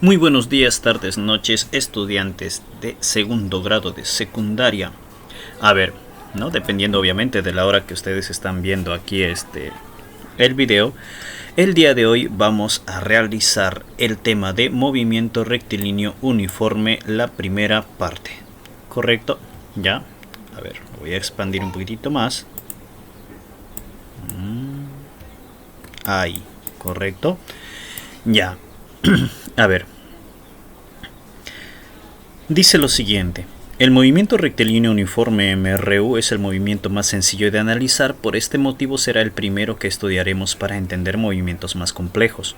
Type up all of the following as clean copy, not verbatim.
Muy buenos días, tardes, noches, estudiantes de segundo grado de secundaria. A ver, ¿no? Dependiendo obviamente de la hora que ustedes están viendo aquí el video, el día de hoy vamos a realizar el tema de movimiento rectilíneo uniforme, la primera parte. ¿Correcto? ¿Ya? A ver, lo voy a expandir un poquitito más. Ahí, correcto. Ya. A ver. Dice lo siguiente. El movimiento rectilíneo uniforme MRU es el movimiento más sencillo de analizar, por este motivo será el primero que estudiaremos para entender movimientos más complejos.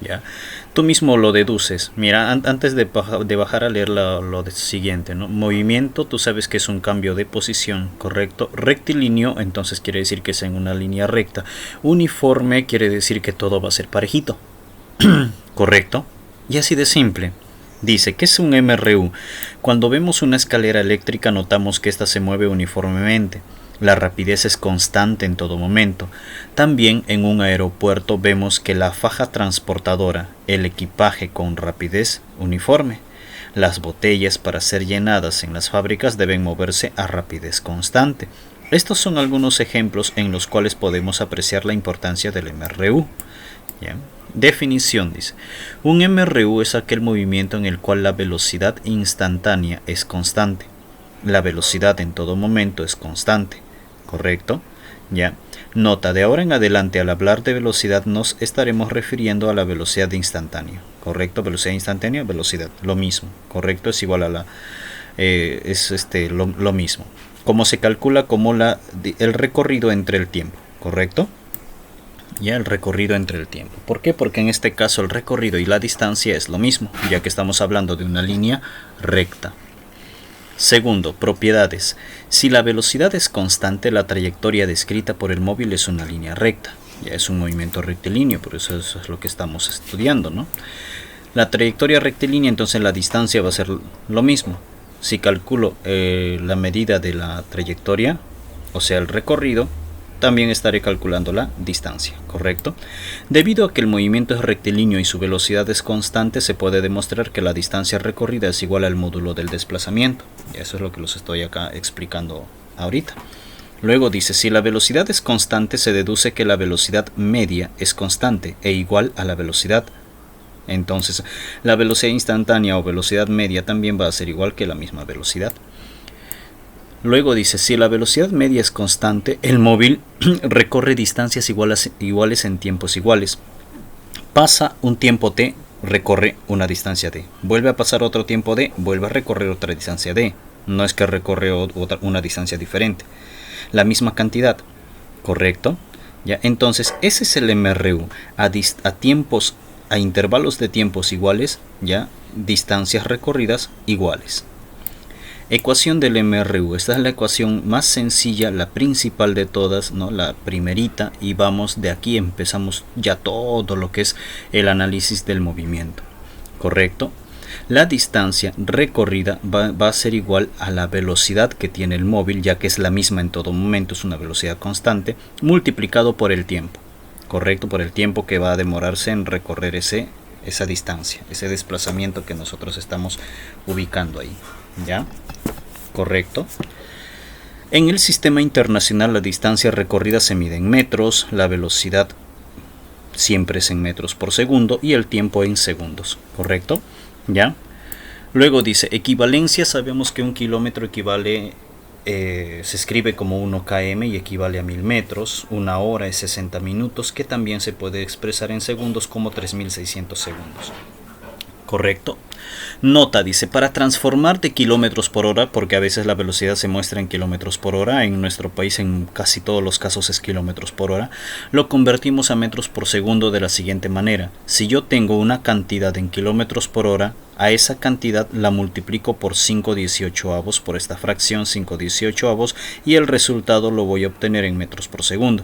¿Ya? Tú mismo lo deduces. Mira, antes de bajar a leer lo siguiente, ¿no? Movimiento, tú sabes que es un cambio de posición, ¿correcto? Rectilíneo, entonces quiere decir que es en una línea recta. Uniforme quiere decir que todo va a ser parejito. ¿Correcto? Y así de simple. Dice, ¿qué es un MRU? Cuando vemos una escalera eléctrica notamos que ésta se mueve uniformemente. La rapidez es constante en todo momento. También en un aeropuerto vemos que la faja transportadora, el equipaje con rapidez uniforme. Las botellas para ser llenadas en las fábricas deben moverse a rapidez constante. Estos son algunos ejemplos en los cuales podemos apreciar la importancia del MRU. ¿Ya? Definición dice, un MRU es aquel movimiento en el cual la velocidad instantánea es constante. La velocidad en todo momento es constante, ¿correcto? Ya. Nota, de ahora en adelante al hablar de velocidad nos estaremos refiriendo a la velocidad instantánea, ¿correcto? Velocidad instantánea, velocidad, lo mismo, ¿correcto? Es igual a lo mismo. Como se calcula como el recorrido entre el tiempo, ¿correcto? Ya, el recorrido entre el tiempo. ¿Por qué? Porque en este caso el recorrido y la distancia es lo mismo, ya que estamos hablando de una línea recta. Segundo, propiedades. Si la velocidad es constante, la trayectoria descrita por el móvil es una línea recta. Ya es un movimiento rectilíneo, por eso es lo que estamos estudiando, ¿no? La trayectoria rectilínea, entonces la distancia va a ser lo mismo. Si calculo la medida de la trayectoria, o sea el recorrido, también estaré calculando la distancia, ¿correcto? Debido a que el movimiento es rectilíneo y su velocidad es constante, se puede demostrar que la distancia recorrida es igual al módulo del desplazamiento. Y eso es lo que los estoy acá explicando ahorita. Luego dice, si la velocidad es constante, se deduce que la velocidad media es constante e igual a la velocidad. Entonces, la velocidad instantánea o velocidad media también va a ser igual que la misma velocidad. Luego dice, si la velocidad media es constante, el móvil recorre distancias iguales en tiempos iguales. Pasa un tiempo t, recorre una distancia d. Vuelve a pasar otro tiempo d, vuelve a recorrer otra distancia d. No es que recorre una distancia diferente. La misma cantidad, ¿correcto? ¿Ya? Entonces, ese es el MRU. A intervalos de tiempos iguales, ya, distancias recorridas iguales. Ecuación del MRU. Esta es la ecuación más sencilla, la principal de todas, ¿no? La primerita, y vamos de aquí, empezamos ya todo lo que es el análisis del movimiento, ¿correcto? La distancia recorrida va a ser igual a la velocidad que tiene el móvil, ya que es la misma en todo momento, es una velocidad constante, multiplicado por el tiempo, ¿correcto? Por el tiempo que va a demorarse en recorrer esa distancia, ese desplazamiento que nosotros estamos ubicando ahí, ¿ya? Correcto. En el sistema internacional la distancia recorrida se mide en metros, la velocidad siempre es en metros por segundo y el tiempo en segundos, ¿correcto? ¿Ya? Luego dice, equivalencia, sabemos que un kilómetro equivale, se escribe como 1 km y equivale a 1000 metros, una hora es 60 minutos, que también se puede expresar en segundos como 3600 segundos, ¿correcto? Nota, dice, para transformar de kilómetros por hora, porque a veces la velocidad se muestra en kilómetros por hora, en nuestro país en casi todos los casos es kilómetros por hora, lo convertimos a metros por segundo de la siguiente manera. Si yo tengo una cantidad en kilómetros por hora, a esa cantidad la multiplico por 5/18, por esta fracción 5/18, y el resultado lo voy a obtener en metros por segundo.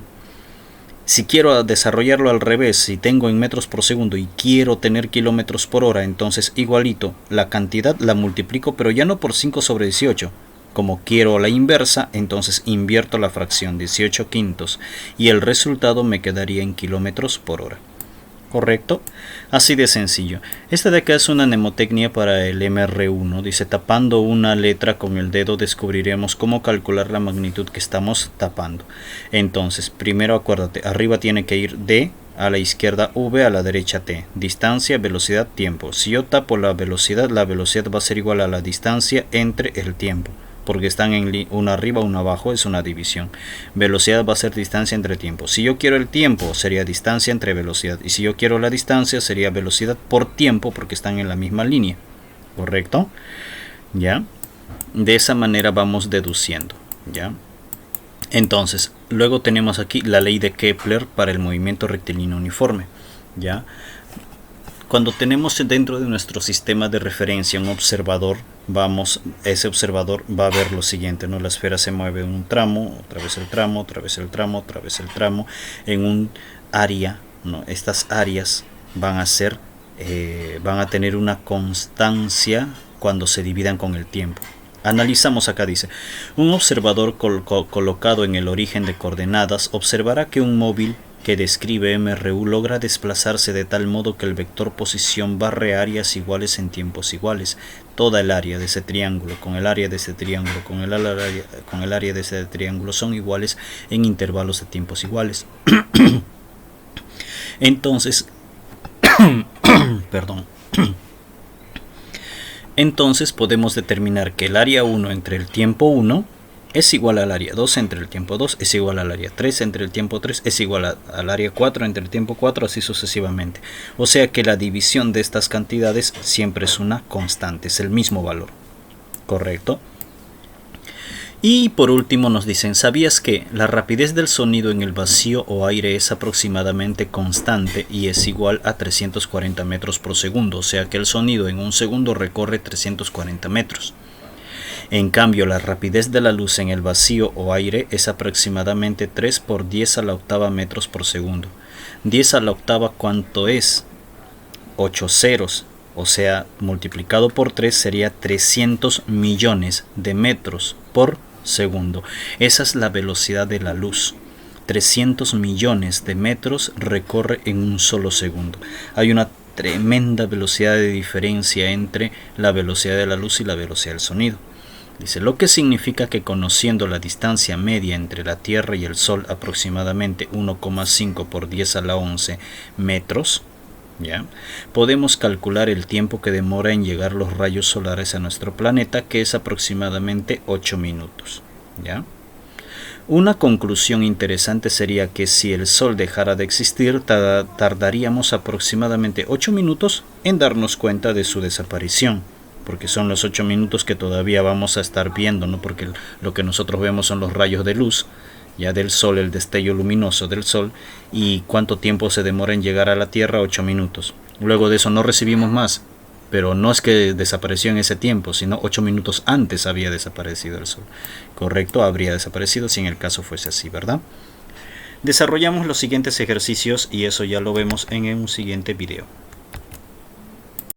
Si quiero desarrollarlo al revés, si tengo en metros por segundo y quiero tener kilómetros por hora, entonces igualito, la cantidad la multiplico, pero ya no por 5/18. Como quiero la inversa, entonces invierto la fracción 18 quintos y el resultado me quedaría en kilómetros por hora. ¿correcto? Así de sencillo. Esta de acá es una mnemotecnia para el MR1. Dice, tapando una letra con el dedo descubriremos cómo calcular la magnitud que estamos tapando. Entonces, primero acuérdate, arriba tiene que ir D, a la izquierda V, a la derecha T. Distancia, velocidad, tiempo. Si yo tapo la velocidad va a ser igual a la distancia entre el tiempo, porque están en una arriba, una abajo, es una división. Velocidad va a ser distancia entre tiempo. Si yo quiero el tiempo, sería distancia entre velocidad. Y si yo quiero la distancia, sería velocidad por tiempo, porque están en la misma línea. ¿Correcto? ¿Ya? De esa manera vamos deduciendo. ¿Ya? Entonces, luego tenemos aquí la ley de Kepler para el movimiento rectilíneo uniforme. ¿Ya? Cuando tenemos dentro de nuestro sistema de referencia un observador, ese observador va a ver lo siguiente, ¿no? La esfera se mueve un tramo, otra vez el tramo, otra vez el tramo, otra vez el tramo, en un área, ¿no? Estas áreas van a tener una constancia cuando se dividan con el tiempo. Analizamos acá, dice, un observador colocado en el origen de coordenadas observará que un móvil que describe MRU logra desplazarse de tal modo que el vector posición barre áreas iguales en tiempos iguales. Toda el área de ese triángulo con el área de ese triángulo con el área de ese triángulo son iguales en intervalos de tiempos iguales. Entonces, perdón. Entonces podemos determinar que el área 1 entre el tiempo 1 es igual al área 2 entre el tiempo 2, es igual al área 3 entre el tiempo 3, es igual al área 4 entre el tiempo 4, así sucesivamente. O sea que la división de estas cantidades siempre es una constante, es el mismo valor. ¿Correcto? Y por último nos dicen, ¿sabías que la rapidez del sonido en el vacío o aire es aproximadamente constante y es igual a 340 metros por segundo? O sea que el sonido en un segundo recorre 340 metros. En cambio, la rapidez de la luz en el vacío o aire es aproximadamente 3 por 10 a la octava metros por segundo. 10 a la octava, ¿cuánto es? 8 ceros. O sea, multiplicado por 3 sería 300 millones de metros por segundo. Esa es la velocidad de la luz. 300 millones de metros recorre en un solo segundo. Hay una tremenda velocidad de diferencia entre la velocidad de la luz y la velocidad del sonido. Dice, lo que significa que conociendo la distancia media entre la Tierra y el Sol, aproximadamente 1,5 por 10 a la 11 metros, ¿ya? Podemos calcular el tiempo que demora en llegar los rayos solares a nuestro planeta, que es aproximadamente 8 minutos. ¿Ya? Una conclusión interesante sería que si el Sol dejara de existir, tardaríamos aproximadamente 8 minutos en darnos cuenta de su desaparición, porque son los 8 minutos que todavía vamos a estar viendo, ¿no? Porque lo que nosotros vemos son los rayos de luz ya del Sol, el destello luminoso del Sol, y cuánto tiempo se demora en llegar a la Tierra, 8 minutos. Luego de eso no recibimos más, pero no es que desapareció en ese tiempo, sino 8 minutos antes había desaparecido el Sol. Correcto, habría desaparecido si en el caso fuese así, ¿verdad? Desarrollamos los siguientes ejercicios y eso ya lo vemos en un siguiente video.